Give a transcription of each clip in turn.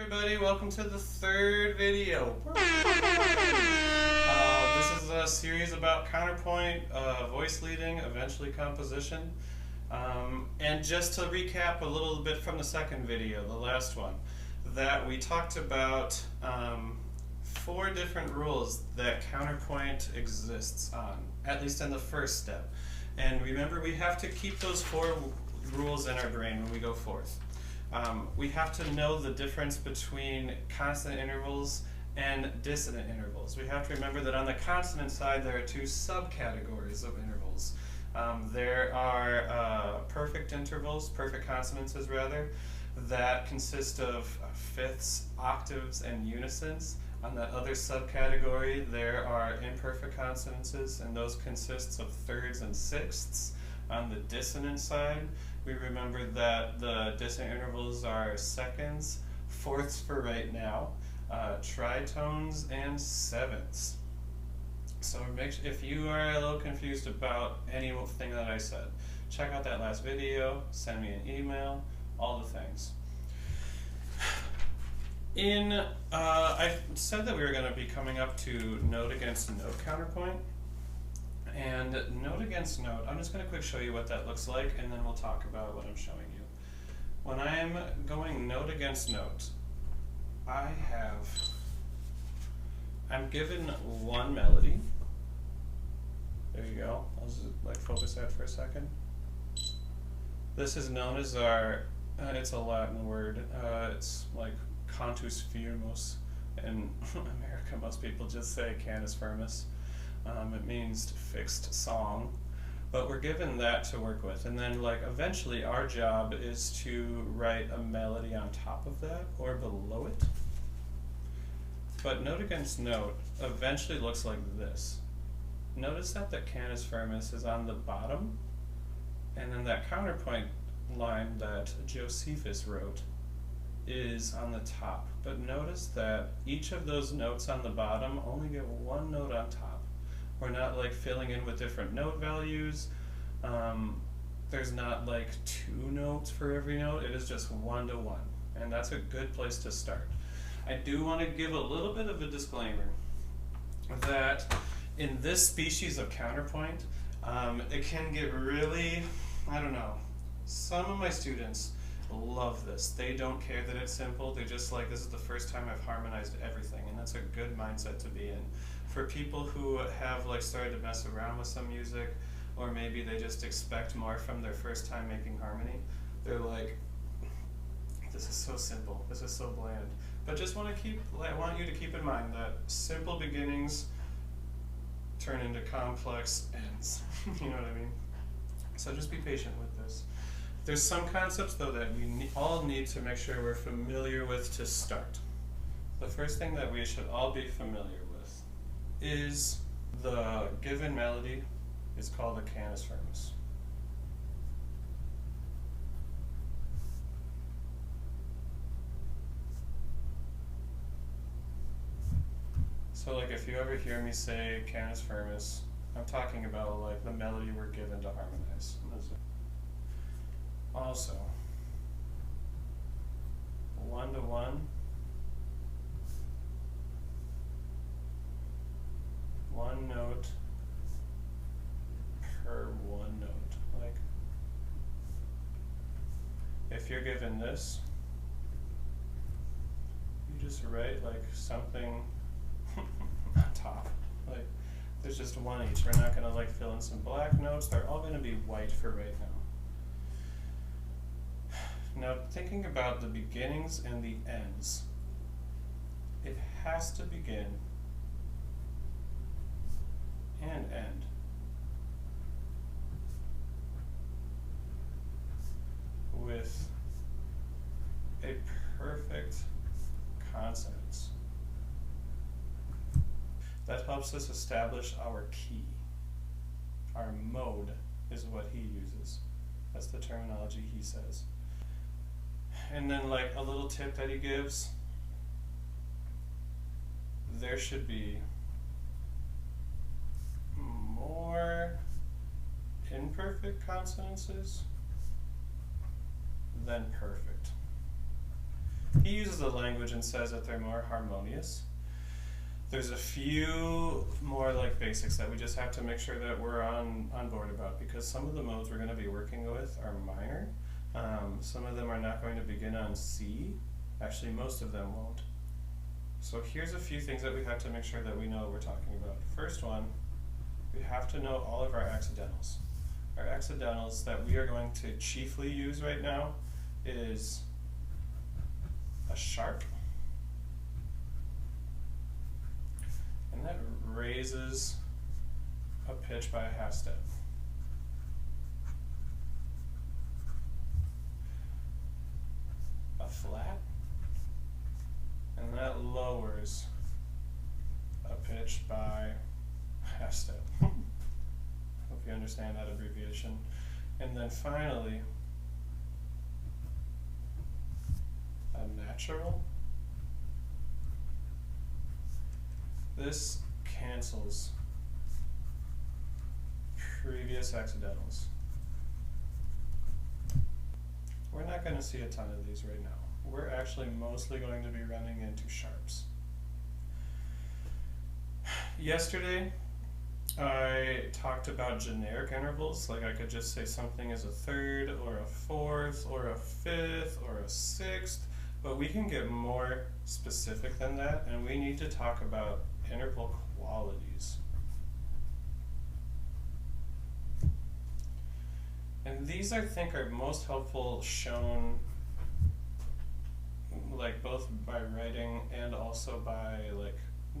everybody, welcome to the third video. This is a series about counterpoint, voice leading, eventually composition. And just to recap a little bit from the second video, the last one, that we talked about 4 different rules that counterpoint exists on, at least in the first step. And remember, we have to keep those 4 rules in our brain when we go forth. We have to know the difference between consonant intervals and dissonant intervals. We have to remember that on the consonant side there are 2 subcategories of intervals. There are perfect intervals, perfect consonances rather, that consist of fifths, octaves, and unisons. On that other subcategory there are imperfect consonances, and those consist of thirds and sixths. On the dissonant side, we remember that the dissonant intervals are seconds, fourths for right now, tritones, and sevenths. So if you are a little confused about anything that I said, check out that last video, send me an email, all the things. I said that we were going to be coming up to note against note counterpoint. And note against note, I'm just going to quick show you what that looks like, and then we'll talk about what I'm showing you. When I'm going note against note, I'm given one melody. There you go. I'll just focus that for a second. This is known as our, it's a Latin word, it's like cantus firmus. In America, most people just say cantus firmus. It means fixed song, but we're given that to work with, and then eventually our job is to write a melody on top of that or below it. But note against note eventually looks like this. Notice that the cantus firmus is on the bottom, and then that counterpoint line that Josephus wrote is on the top. But notice that each of those notes on the bottom only get one note on top. We're not filling in with different note values. There's not 2 notes for every note. It is just 1 to 1, and that's a good place to start. I do want to give a little bit of a disclaimer that in this species of counterpoint, it can get really, I don't know, some of my students love this. They don't care that it's simple. They're just this is the first time I've harmonized everything, and that's a good mindset to be in. For people who have started to mess around with some music, or maybe they just expect more from their first time making harmony, they're this is so simple, this is so bland. But just want you to keep in mind that simple beginnings turn into complex ends. You know what I mean? So just be patient with this. There's some concepts though that we all need to make sure we're familiar with to start. The first thing that we should all be familiar with is the given melody is called a cantus firmus. So if you ever hear me say cantus firmus, I'm talking about the melody we're given to harmonize. Also, 1 to 1, 1 note per 1 note. If you're given this, you just write something on top. There's just 1 each. We're not going to fill in some black notes. They're all going to be white for right now. Now, thinking about the beginnings and the ends, it has to begin and end with a perfect consonance. That helps us establish our key. Our mode is what he uses. That's the terminology he says. And then a little tip that he gives, there should be more imperfect consonances than perfect. he uses the language and says that they're more harmonious. There's a few more like basics that we just have to make sure that we're on board about, because some of the modes we're going to be working with are minor. Some of them are not going to begin on C. Actually, most of them won't. So here's a few things that we have to make sure that we know what we're talking about. First one, we have to know all of our accidentals. Our accidentals that we are going to chiefly use right now is a sharp, and that raises a pitch by a half step. A flat, and that lowers a pitch by a half step. Hope you understand that abbreviation. And then finally, a natural. This cancels previous accidentals. We're not going to see a ton of these right now. We're actually mostly going to be running into sharps. Yesterday, I talked about generic intervals, like I could just say something is a third, or a fourth, or a fifth, or a sixth, but we can get more specific than that, and we need to talk about interval qualities. And these, I think, are most helpful shown like both by writing and also by like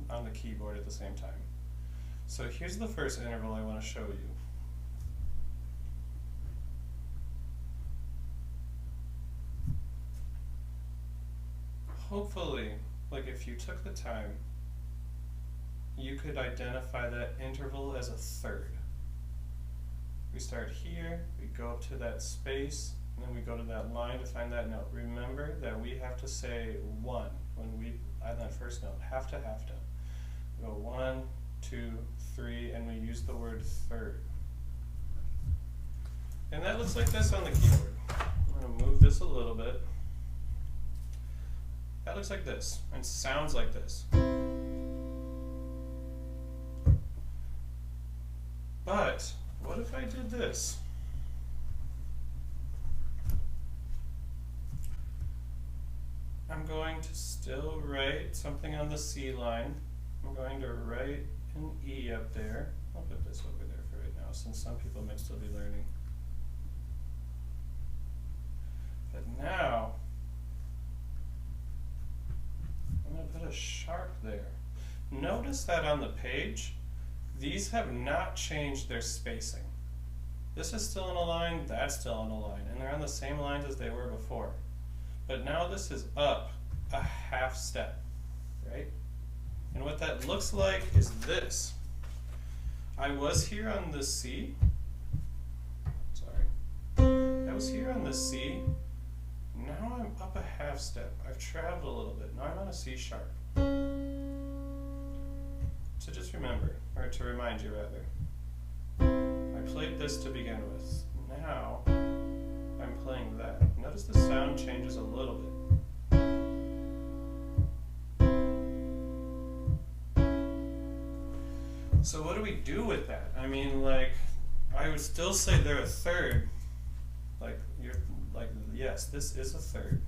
on the keyboard at the same time. So here's the first interval I want to show you. Hopefully, like if you took the time, you could identify that interval as a third. We start here, we go up to that space, and then we go to that line to find that note. Remember that we have to say 1 when we, on that first note, half to half to. We go 1, 2, 3, and we use the word third. And that looks like this on the keyboard. I'm going to move this a little bit. That looks like this, and sounds like this. But what if I did this? I'm going to still write something on the C line. I'm going to write an E up there. I'll put this over there for right now, since some people may still be learning. But now, I'm going to put a sharp there. Notice that on the page, these have not changed their spacing. This is still in a line, that's still in a line, and they're on the same lines as they were before. But now this is up a half step, right? And what that looks like is this. I was here on the C. Sorry. I was here on the C. Now I'm up a half step. I've traveled a little bit. Now I'm on a C sharp. So just remember, or to remind you rather, I played this to begin with. Now I'm playing that. Notice the sound changes a little bit. So what do we do with that? I mean, like, I would still say they're a third. Like, yes, this is a third.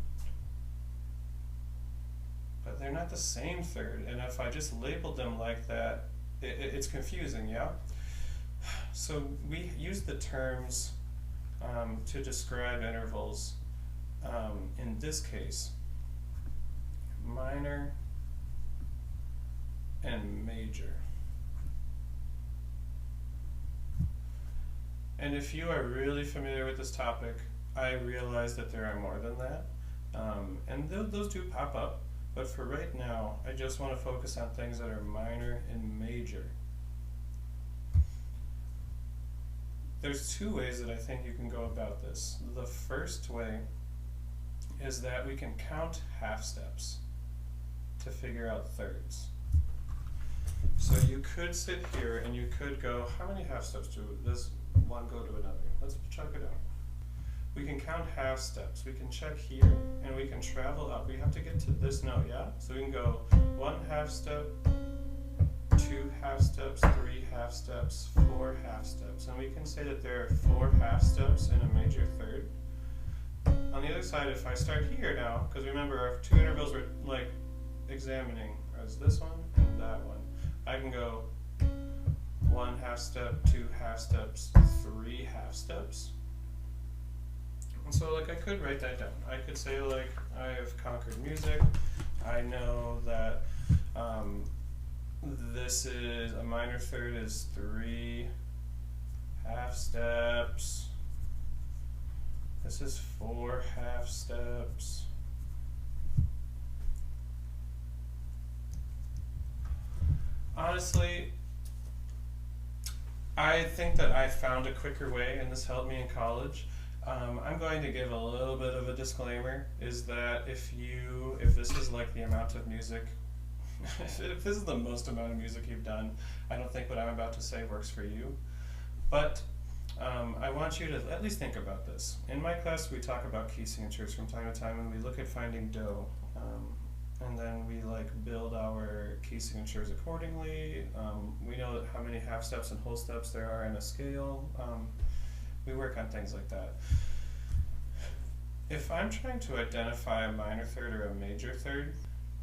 But they're not the same third, and if I just labeled them like that, it's confusing, yeah? So we use the terms to describe intervals, in this case, minor and major. And if you are really familiar with this topic, I realize that there are more than that, and those do pop up. But for right now, I just want to focus on things that are minor and major. There's two ways that I think you can go about this. The first way is that we can count half steps to figure out thirds. So you could sit here and you could go, how many half steps do this one go to another? Let's check it out. we can count half steps. We can check here, and we can travel up. We have to get to this note, yeah? So we can go 1 half step, 2 half steps, 3 half steps, 4 half steps. And we can say that there are 4 half steps in a major third. On the other side, if I start here now, because remember our 2 intervals we're like examining as this one and that one, I can go 1 half step, 2 half steps, 3 half steps. And so like I could write that down. I could say like I have conquered music. I know that this is a minor third is 3 half steps. This is 4 half steps. Honestly, I think that I found a quicker way, and this helped me in college. I'm going to give a little bit of a disclaimer, is that if this is like the amount of music, if this is the most amount of music you've done, I don't think what I'm about to say works for you. But I want you to at least think about this. In my class, we talk about key signatures from time to time, and we look at finding do. And then we like build our key signatures accordingly. We know how many half steps and whole steps there are in a scale. We work on things like that. If I'm trying to identify a minor third or a major third,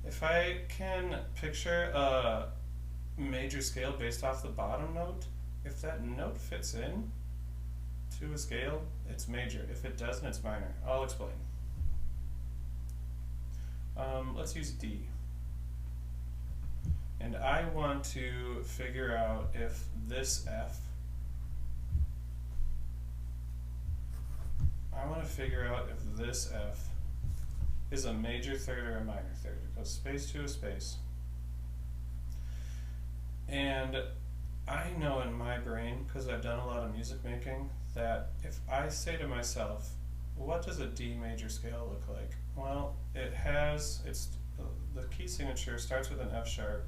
if I can picture a major scale based off the bottom note, if that note fits in to a scale, it's major. If it doesn't, it's minor. I'll explain. Let's use D. And I want to figure out if this F, I want to figure out if this F is a major third or a minor third. It goes space to a space. And I know in my brain, because I've done a lot of music making, that if I say to myself, what does a D major scale look like? Well, the key signature starts with an F sharp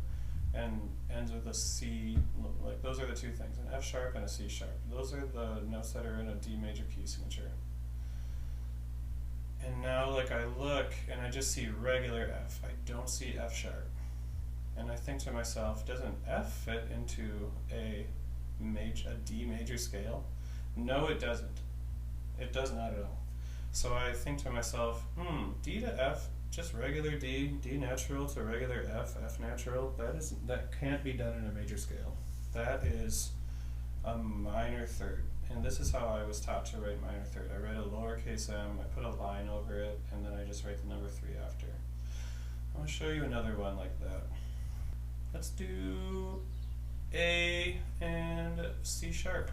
and ends with a C, like those are the two things, an F sharp and a C sharp. Those are the notes that are in a D major key signature. And now like I look and I just see regular F, I don't see F sharp. And I think to myself, doesn't F fit into a D major scale? No, it doesn't. It does not at all. So I think to myself, D to F, just regular D, D natural to regular F, F natural, that can't be done in a major scale. That is a minor third. And this is how I was taught to write minor third. I write a lowercase m, I put a line over it, and then I just write the number 3 after. I'm going to show you another one like that. Let's do A and C sharp.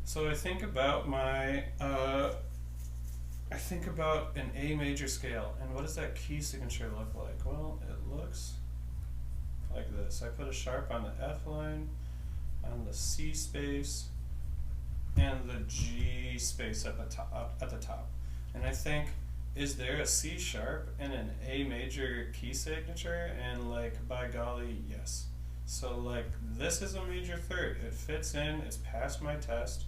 So I think about I think about an A major scale, and what does that key signature look like? Well, it looks like this. I put a sharp on the F line, on the C space, and the G space at the top. And I think, is there a C sharp and an A major key signature? And like, by golly, yes. So like, this is a major third. It fits in, it's passed my test.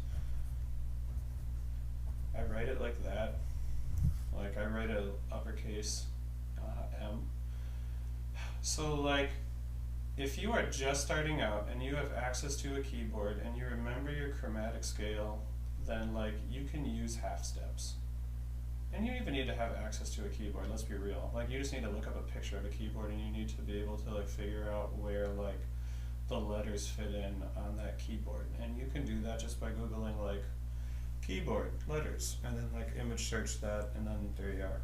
I write it like that. Like I write a uppercase M. So like, if you are just starting out and you have access to a keyboard and you remember your chromatic scale, then like you can use half steps. And you even need to have access to a keyboard, let's be real. Like you just need to look up a picture of a keyboard and you need to be able to like figure out where like the letters fit in on that keyboard. And you can do that just by Googling like keyboard letters and then like image search that, and then there you are.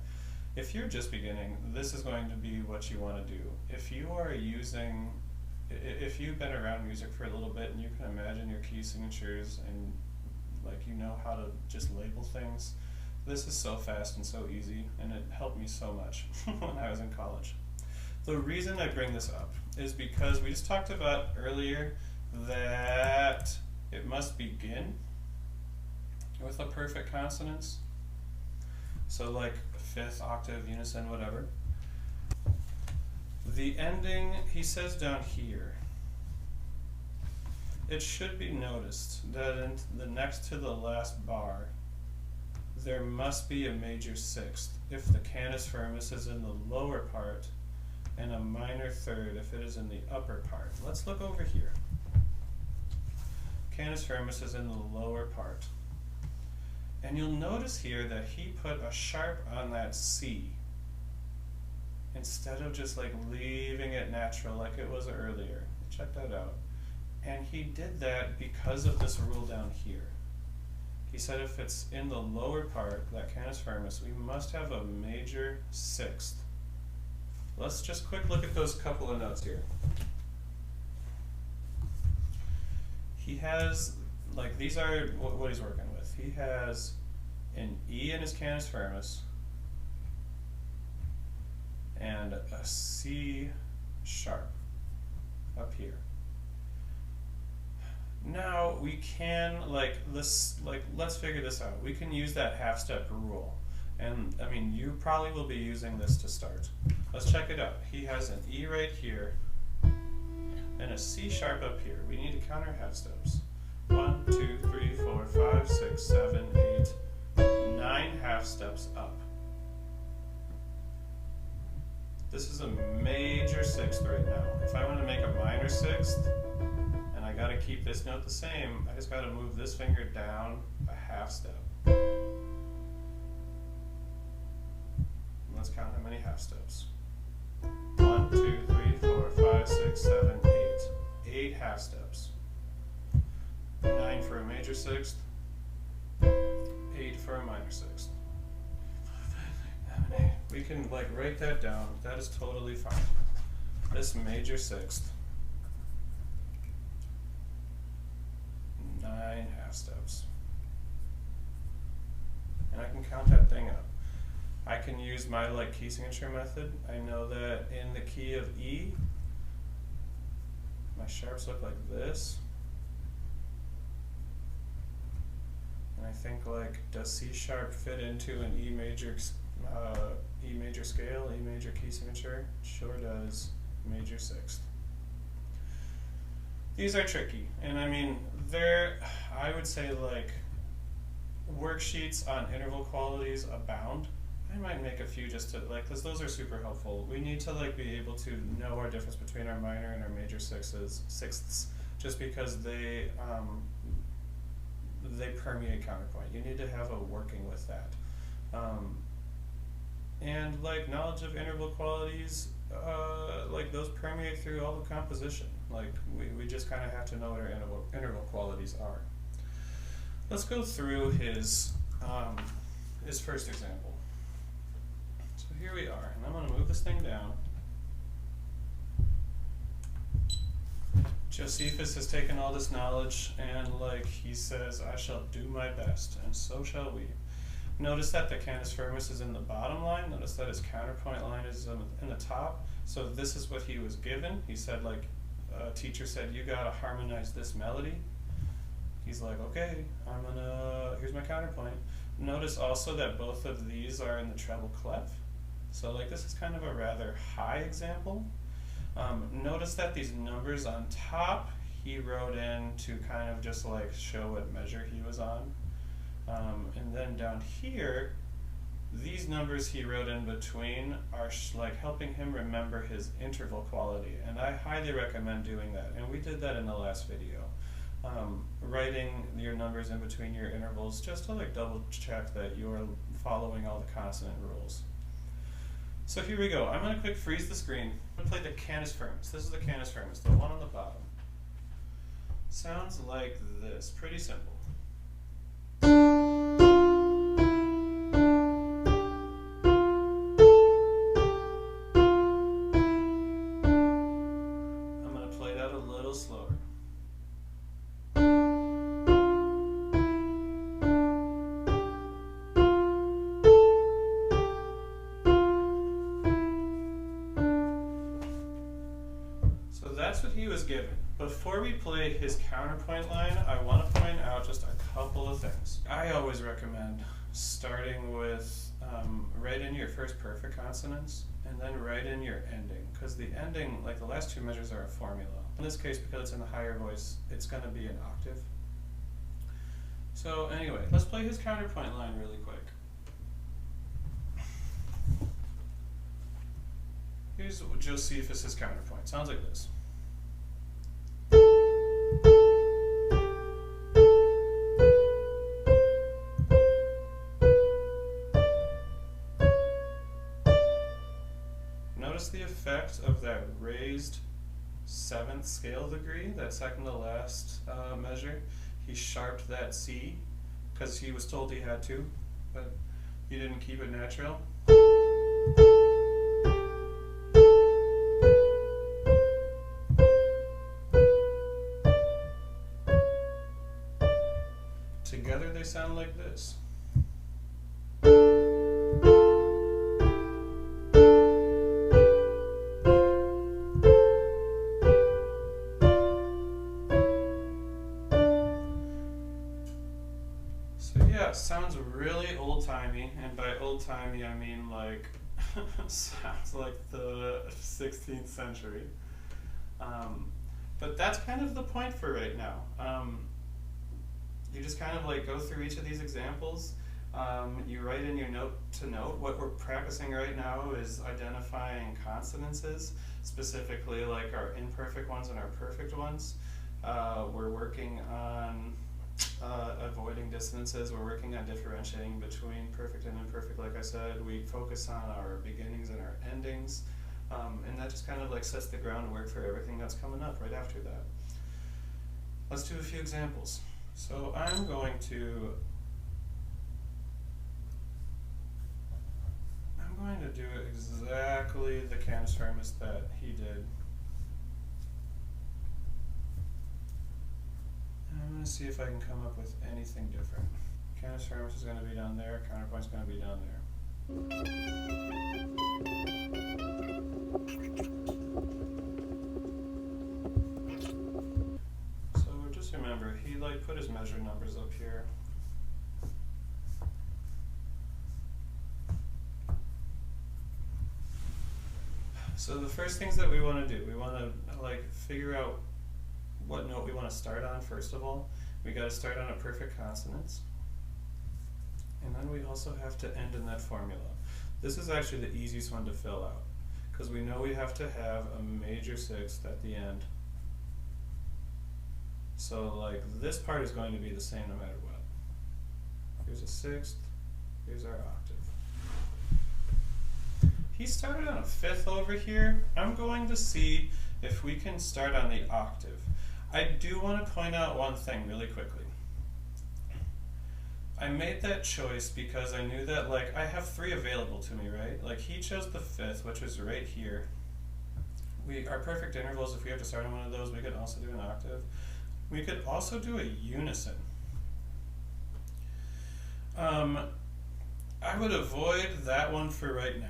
If you're just beginning, this is going to be what you want to do. If you are if you've been around music for a little bit and you can imagine your key signatures and like you know how to just label things, this is so fast and so easy, and it helped me so much when I was in college. The reason I bring this up is because we just talked about earlier that it must begin with a perfect consonance. So like 5th octave, unison, whatever. The ending, he says down here, it should be noticed that in the next to the last bar, there must be a major sixth if the canis firmus is in the lower part, and a minor third if it is in the upper part. Let's look over here. Canis firmus is in the lower part. And you'll notice here that he put a sharp on that C instead of just like leaving it natural like it was earlier. Check that out. And he did that because of this rule down here. He said if it's in the lower part, that canis firmus, we must have a major sixth. Let's just quick look at those couple of notes here. He has, like, these are what he's working with. He has an E in his canis firmus and a C sharp up here. Now we can, let's figure this out. We can use that half-step rule. And I mean, you probably will be using this to start. Let's check it out. He has an E right here and a C sharp up here. We need to count our half steps. 1, 2, 3, 4, 5, 6, 7, 8, 9 half steps up. This is a major sixth right now. If I want to make a minor sixth, and I gotta keep this note the same, I just gotta move this finger down a half step. Let's count how many half steps. 1, 2, 3, 4, 5, 6, 7, 8. 8 half steps. 9 for a major sixth. 8 for a minor sixth. We can write that down. That is totally fine. This major sixth. 9 half steps. And I can count that thing up. I can use my key signature method. I know that in the key of E, my sharps look like this. And I think does C sharp fit into an E major scale, E major key signature? Sure does. Major sixth. These are tricky, and I mean, I would say worksheets on interval qualities abound. I might make a few just to because those are super helpful. We need to be able to know our difference between our minor and our major sixths, just because they permeate counterpoint. You need to have a working with that. And knowledge of interval qualities, those permeate through all the composition. We just kind of have to know what our interval qualities are. Let's go through his first example. So here we are, and I'm going to move this thing down. Josephus has taken all this knowledge, and he says, I shall do my best, and so shall we. Notice that the canis firmus is in the bottom line. Notice that his counterpoint line is in the top. So this is what he was given. He said, a teacher said, you gotta harmonize this melody. He's like, okay, here's my counterpoint. Notice also that both of these are in the treble clef. So this is kind of a rather high example. Notice that these numbers on top, he wrote in to kind of just show what measure he was on. And then down here, these numbers he wrote in between are helping him remember his interval quality, and I highly recommend doing that. And we did that in the last video, writing your numbers in between your intervals just to double check that you're following all the consonant rules. So here we go. I'm going to quick freeze the screen. I'm going to play the canis firmus. This is the canis firmus, the one on the bottom. Sounds like this. Pretty simple. That's what he was given. Before we play his counterpoint line, I want to point out just a couple of things. I always recommend starting with write in your first perfect consonants and then write in your ending, because the ending, like the last two measures, are a formula. In this case, because it's in the higher voice, it's going to be an octave. So anyway, let's play his counterpoint line really quick. Here's Josephus's counterpoint. Sounds like this. Notice the effect of that raised 7th scale degree, that second to last measure. He sharped that C because he was told he had to, but he didn't keep it natural. Together they sound like this. Sounds really old-timey, and by old-timey I mean like sounds like the 16th century. But that's kind of the point for right now. You just kind of like go through each of these examples. You write in your note to note. What we're practicing right now is identifying consonances, specifically like our imperfect ones and our perfect ones. We're working on avoiding dissonances. We're working on differentiating between perfect and imperfect, like I said. We focus on our beginnings and our endings, and that just kind of like sets the groundwork for everything that's coming up right after that. Let's do a few examples. So I'm going to do exactly the canus firmus that he did. I'm going to see if I can come up with anything different. Canus firmus is going to be down there, counterpoint is going to be down there. So just remember, he like put his measure numbers up here. So the first things that we want to do, we want to like figure out what note we want to start on first of all. We got to start on a perfect consonants. And then we also have to end in that formula. This is actually the easiest one to fill out, because we know we have to have a major sixth at the end. So like this part is going to be the same no matter what. Here's a sixth, here's our octave. He started on a fifth over here. I'm going to see if we can start on the octave. I do want to point out one thing really quickly. I made that choice because I knew that like I have 3 available to me, right? Like he chose the fifth, which was right here. Our perfect intervals, if we have to start on one of those, we could also do an octave. We could also do a unison. I would avoid that one for right now.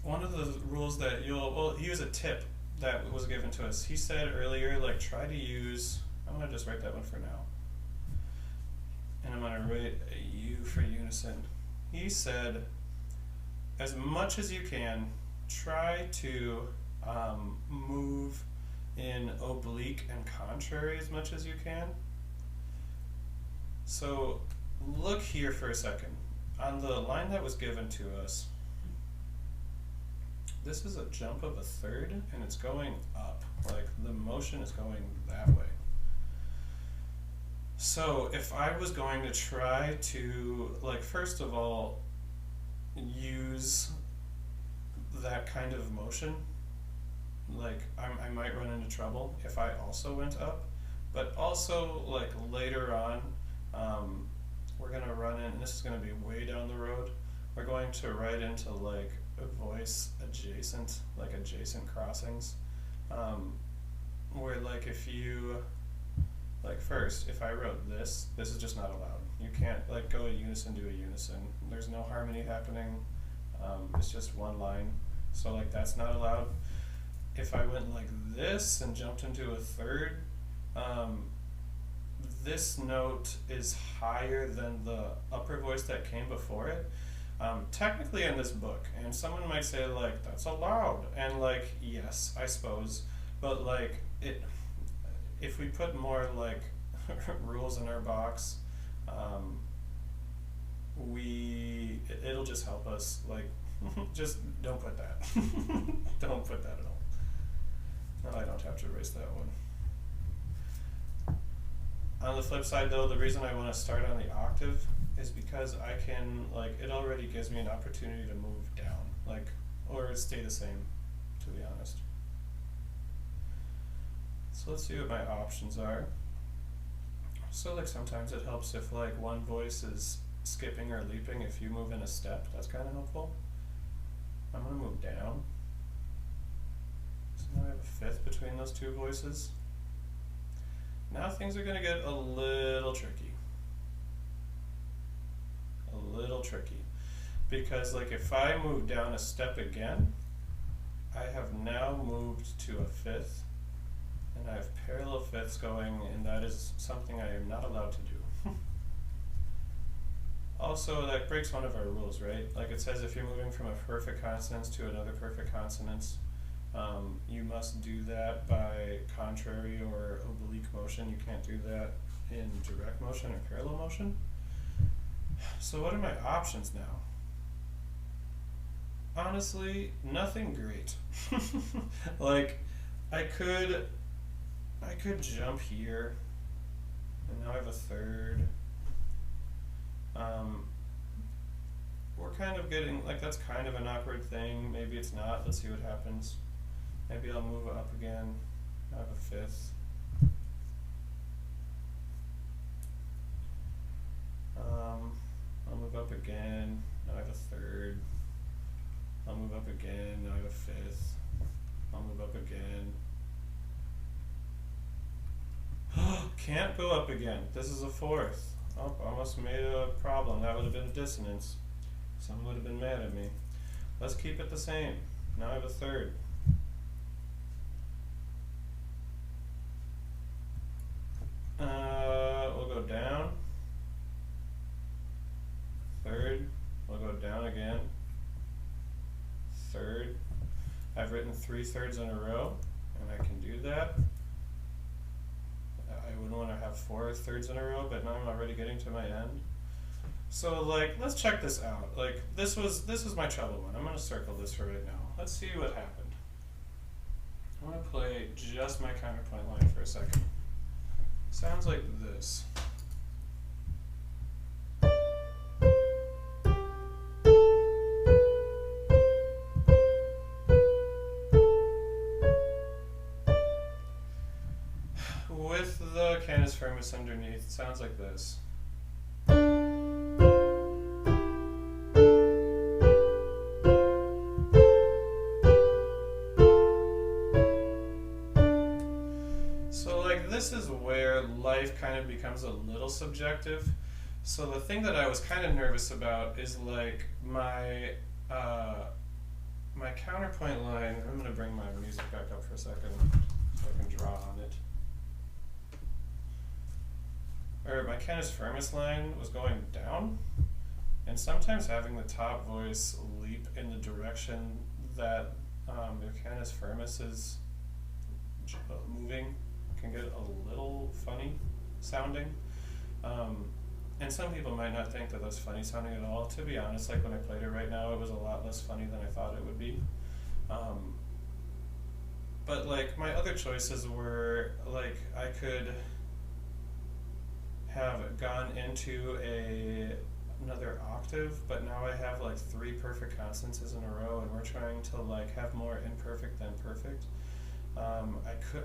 One of the rules that here's a tip that was given to us. He said earlier, like try to use, I'm going to just write that one for now. And I'm going to write a U for unison. He said, as much as you can, try to move in oblique and contrary as much as you can. So look here for a second. On the line that was given to us, this is a jump of a third, and it's going up. Like the motion is going that way. So if I was going to try to, like, first of all, use that kind of motion, like I might run into trouble if I also went up. But also, like later on, we're going to run in, and this is going to be way down the road, we're going to write into like a voice adjacent, like adjacent crossings, where like if you, like first, if I wrote this is just not allowed. You can't like go a unison to a unison. There's no harmony happening. It's just one line. So like that's not allowed. If I went like this and jumped into a third, this note is higher than the upper voice that came before it, Technically in this book, and someone might say like that's allowed, and like yes, I suppose, but like if we put more like rules in our box, um, it'll just help us like just don't put that. Don't put that at all. No, I don't have to erase that one. On the flip side though, the reason I want to start on the octave is because I can, like, it already gives me an opportunity to move down, like, or stay the same, to be honest. So let's see what my options are. So like sometimes it helps if like one voice is skipping or leaping if you move in a step, that's kind of helpful. I'm going to move down. So now I have a fifth between those two voices. Now things are going to get a little tricky. A little tricky. Because like if I move down a step again, I have now moved to a fifth, and I have parallel fifths going, and that is something I am not allowed to do. Also, that breaks one of our rules, right? Like it says if you're moving from a perfect consonance to another perfect consonance, you must do that by contrary or oblique motion. You can't do that in direct motion or parallel motion. So what are my options now? Honestly, nothing great. Like, I could jump here, and now I have a third. We're kind of getting, like, that's kind of an awkward thing. Maybe it's not. Let's see what happens. Maybe I'll move up again. I have a fifth. I'll move up again. Now I have a third. I'll move up again. Now I have a fifth. I'll move up again. Can't go up again. This is a fourth. Oh, almost made a problem. That would have been a dissonance. Someone would have been mad at me. Let's keep it the same. Now I have a third. We'll go down. Third. We'll go down again. Third. I've written 3 thirds in a row, and I can do that. I wouldn't want to have 4 thirds in a row, but now I'm already getting to my end. So like, let's check this out. Like, this was my trouble one. I'm going to circle this for right now. Let's see what happened. I'm going to play just my counterpoint line for a second. Sounds like this. With the canis firmus underneath, it sounds like this. So like this is where life kind of becomes a little subjective. So the thing that I was kind of nervous about is like my counterpoint line. I'm going to bring my music back up for a second so I can draw on it. Or my canis firmus line was going down, and sometimes having the top voice leap in the direction that your canis firmus is moving can get a little funny sounding. And some people might not think that that's funny sounding at all. To be honest, like when I played it right now, it was a lot less funny than I thought it would be. But like my other choices were like I could have gone into another octave, but now I have like 3 perfect consonances in a row, and we're trying to like have more imperfect than perfect. I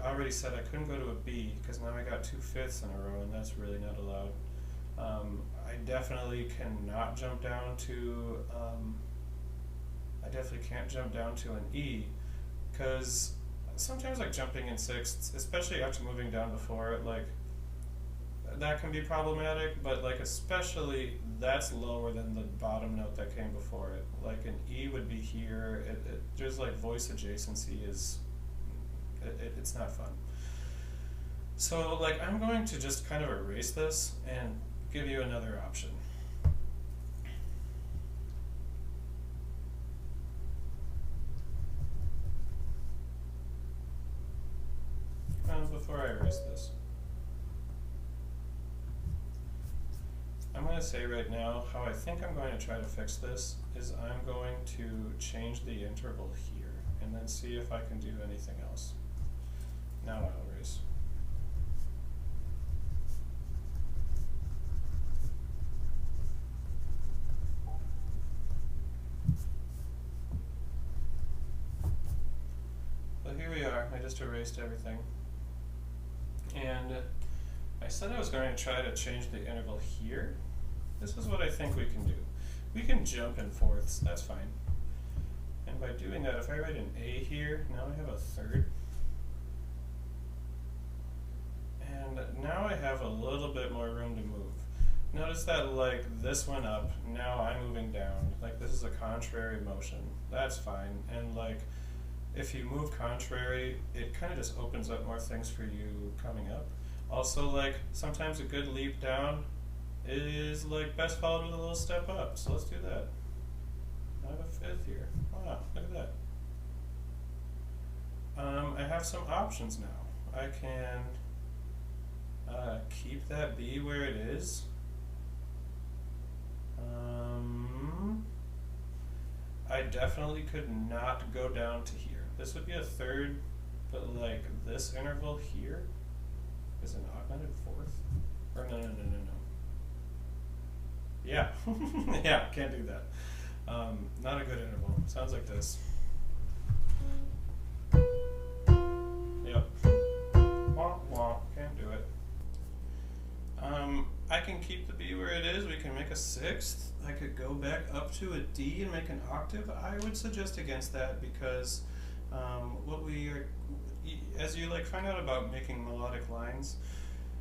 already said I couldn't go to a B because now I got 2 fifths in a row, and that's really not allowed. I definitely cannot jump down to I definitely can't jump down to an E, because sometimes like jumping in sixths, especially after moving down before, like that can be problematic, but like especially that's lower than the bottom note that came before it. Like an E would be here. There's like voice adjacency is it's not fun. So like I'm going to just kind of erase this and give you another option. before I erase this. I'm going to say right now how I think I'm going to try to fix this is I'm going to change the interval here and then see if I can do anything else. Now I'll erase. So here we are. I just erased everything. And I said I was going to try to change the interval here. This is what I think we can do. We can jump in fourths, that's fine. And by doing that, if I write an A here, now I have a third. And now I have a little bit more room to move. Notice that like this went up, now I'm moving down. Like this is a contrary motion, that's fine. And like if you move contrary, it kind of just opens up more things for you coming up. Also, like sometimes a good leap down is like best followed with a little step up. So let's do that. I have a fifth here. Wow, look at that. I have some options now. I can keep that B where it is. I definitely could not go down to here. This would be a third, but like this interval here is an augmented fourth. Or no. Yeah, yeah, can't do that. Not a good interval. Sounds like this. Yep. Wah, wah. Can't do it. I can keep the B where it is. We can make a sixth. I could go back up to a D and make an octave. I would suggest against that because what we are, as you like find out about making melodic lines,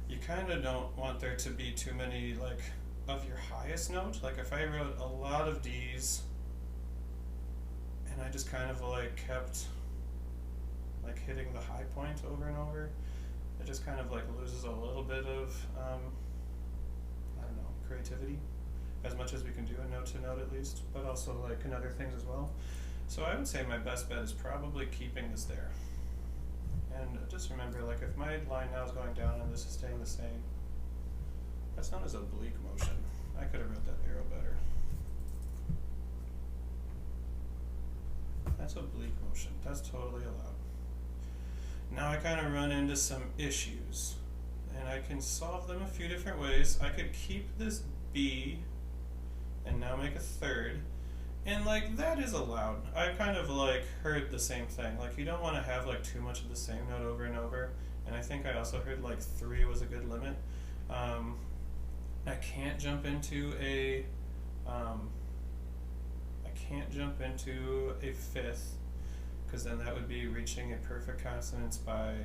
you kind of don't want there to be too many like of your highest note. Like if I wrote a lot of D's and I just kind of like kept like hitting the high point over and over, it just kind of like loses a little bit of I don't know, creativity, as much as we can do a note to note at least, but also like in other things as well. So I would say my best bet is probably keeping this there. And just remember, like if my line now is going down and this is staying the same, that's known as oblique motion. I could have wrote that arrow better. That's oblique motion. That's totally allowed. Now I kind of run into some issues, and I can solve them a few different ways. I could keep this B and now make a third, and like that is allowed. I kind of like heard the same thing. Like you don't want to have like too much of the same note over and over, and I think I also heard like 3 was a good limit. I can't jump into a fifth, because then that would be reaching a perfect consonance by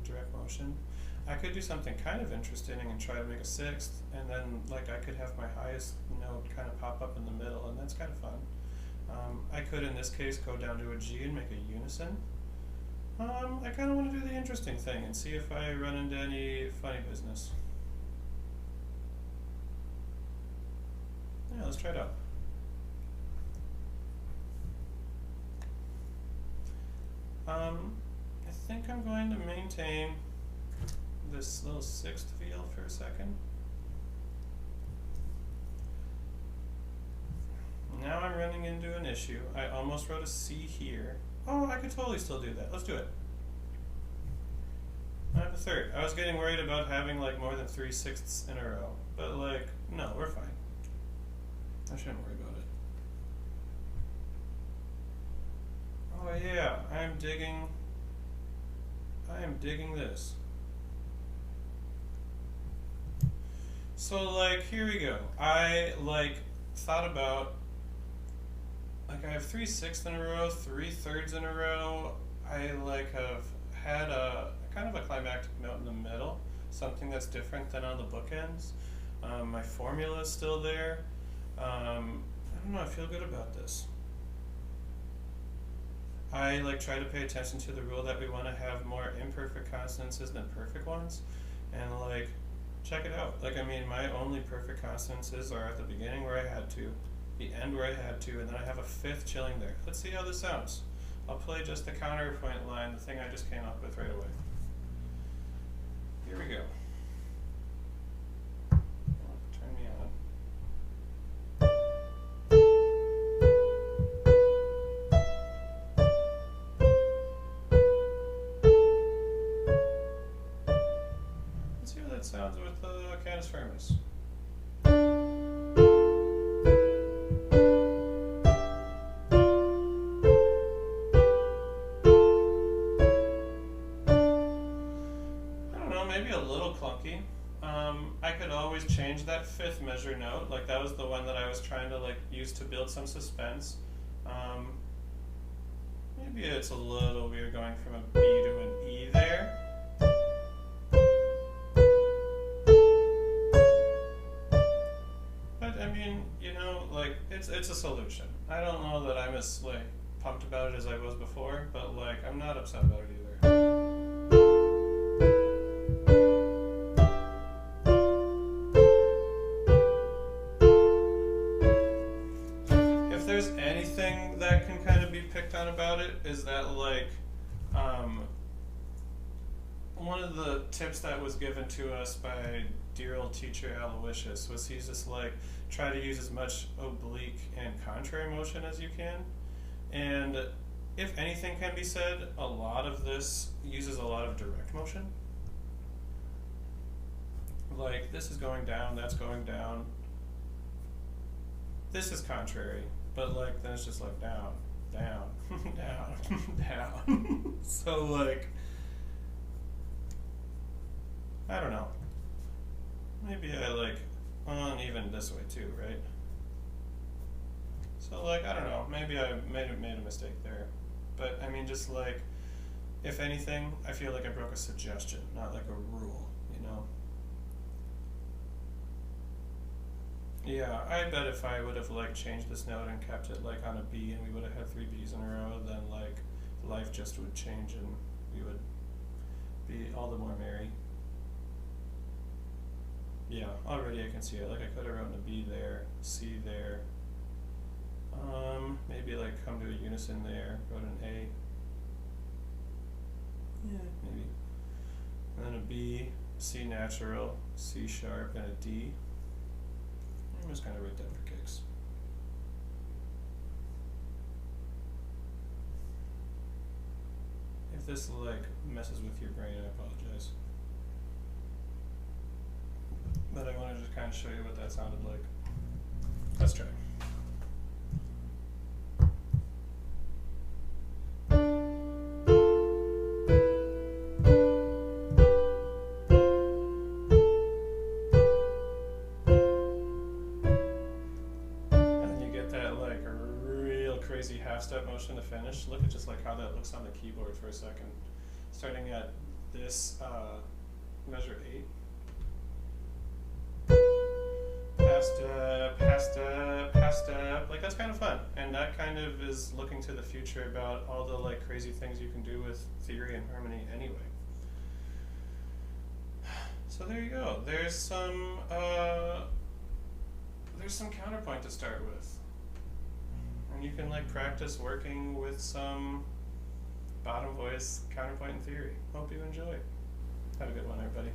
direct motion. I could do something kind of interesting and try to make a sixth, and then like I could have my highest note kind of pop up in the middle, and that's kind of fun. I could in this case go down to a G and make a unison. I kind of want to do the interesting thing and see if I run into any funny business. Yeah, let's try it out. I think I'm going to maintain this little sixth feel for a second. Now I'm running into an issue. I almost wrote a C here. Oh, I could totally still do that. Let's do it. I have a third. I was getting worried about having like more than 3 sixths in a row, but like, no, we're fine. I shouldn't worry about it. Oh yeah, I am digging this. So like, here we go. I like thought about, like I have 3 sixths in a row, 3 thirds in a row. I like have had a kind of a climactic note in the middle, something that's different than on the bookends. My formula is still there. I don't know, I feel good about this. I like try to pay attention to the rule that we want to have more imperfect consonances than perfect ones, and like check it out. Like I mean, my only perfect consonances are at the beginning where I had to, the end where I had to, and then I have a fifth chilling there. Let's see how this sounds. I'll play just the counterpoint line, the thing I just came up with right away. Here we go. Oh, turn me on. Let's see how that sounds with the Canis Firmus. Maybe a little clunky. I could always change that fifth measure note, like that was the one that I was trying to like use to build some suspense. Maybe it's a little weird going from a B to an E there. But I mean, you know, like it's a solution. I don't know that I'm as like pumped about it as I was before, but like I'm not upset about it either. That can kind of be picked on about it is that like one of the tips that was given to us by dear old teacher Aloysius was he's just like try to use as much oblique and contrary motion as you can, and if anything can be said, a lot of this uses a lot of direct motion. Like this is going down, that's going down, this is contrary. But like then it's just like down, down, down, down. So like I don't know. Maybe I like uneven this way too, right? So like I don't know. Maybe I made a mistake there. But I mean, just like if anything, I feel like I broke a suggestion, not like a rule, you know. Yeah, I bet if I would have like changed this note and kept it like on a B and we would have had 3 Bs in a row, then like life just would change and we would be all the more merry. Yeah, already I can see it. Like I could have written a B there, C there. Maybe like come to a unison there, wrote an A. Yeah, maybe. And then a B, C natural, C sharp, and a D. I'm just gonna write that for kicks. If this like messes with your brain, I apologize. But I want to just kind of show you what that sounded like. Let's try. Crazy half-step motion to finish. Look at just like how that looks on the keyboard for a second. Starting at this measure 8. Half step, half step, half step. Like that's kind of fun. And that kind of is looking to the future about all the like crazy things you can do with theory and harmony anyway. So there you go. There's some counterpoint to start with. And you can like practice working with some bottom voice counterpoint in theory. Hope you enjoy. Have a good one, everybody.